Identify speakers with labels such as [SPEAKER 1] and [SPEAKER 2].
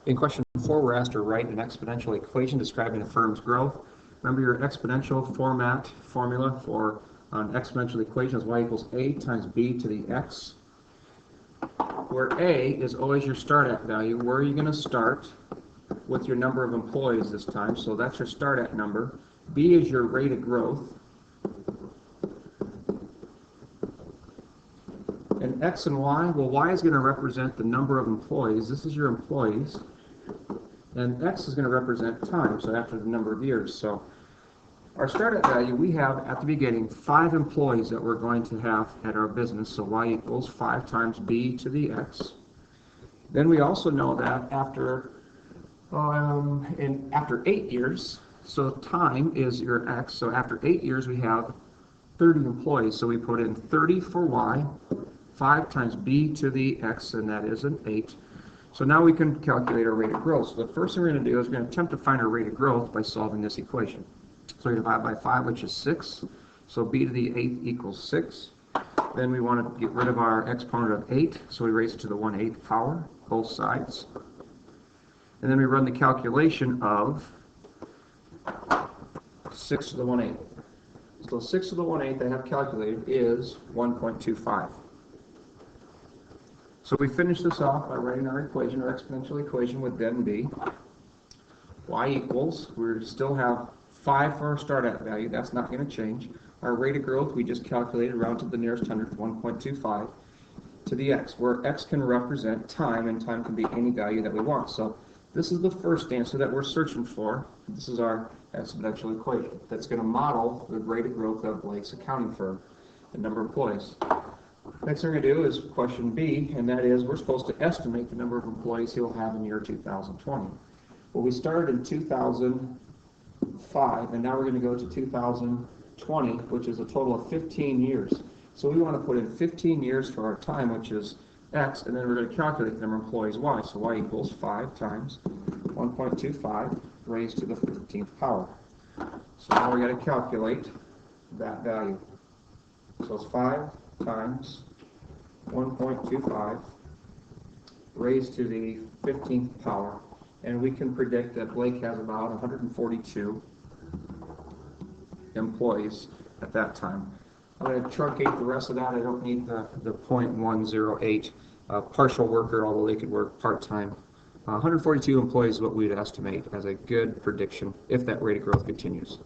[SPEAKER 1] In question 4, we're asked to write an exponential equation describing a firm's growth. Remember your exponential formula for an exponential equation is y equals a times b to the x, where a is always your start at value. Where are you going to start with your number of employees this time? So that's your start at number. B is your rate of growth. And x and y, well, y is going to represent the number of employees. This is your employees. And x is going to represent time, so after the number of years. So our start at value, we have at the beginning 5 employees that we're going to have at our business. So y equals 5 times b to the x. Then we also know that after 8 years, so time is your x. So after 8 years, we have 30 employees. So we put in 30 for y, 5 times b to the x, and that is an 8. So now we can calculate our rate of growth. So the first thing we're going to do is we're going to attempt to find our rate of growth by solving this equation. So we divide by 5, which is 6. So b to the 8th equals 6. Then we want to get rid of our exponent of 8, so we raise it to the 1/8 power, both sides. And then we run the calculation of 6 to the 1/8. So 6 to the 1/8 I have calculated is 1.25. So we finish this off by writing our equation, our exponential equation would then be y equals, we still have 5 for our start at value, that's not going to change. Our rate of growth, we just calculated round to the nearest hundredth, 1.25, to the x, where x can represent time, and time can be any value that we want. So this is the first answer that we're searching for. This is our exponential equation that's going to model the rate of growth of Blake's accounting firm, the number of employees. Next thing we're going to do is question B, and that is we're supposed to estimate the number of employees he'll have in the year 2020. Well, we started in 2005, and now we're going to go to 2020, which is a total of 15 years. So we want to put in 15 years for our time, which is x, and then we're going to calculate the number of employees y. So y equals 5 times 1.25 raised to the 15th power. So now we're going to calculate that value. So it's 5 times 1.25 raised to the 15th power, and we can predict that Blake has about 142 employees at that time. I'm going to truncate the rest of that. I don't need the 0.108 partial worker, although they could work part-time. 142 employees is what we'd estimate as a good prediction if that rate of growth continues.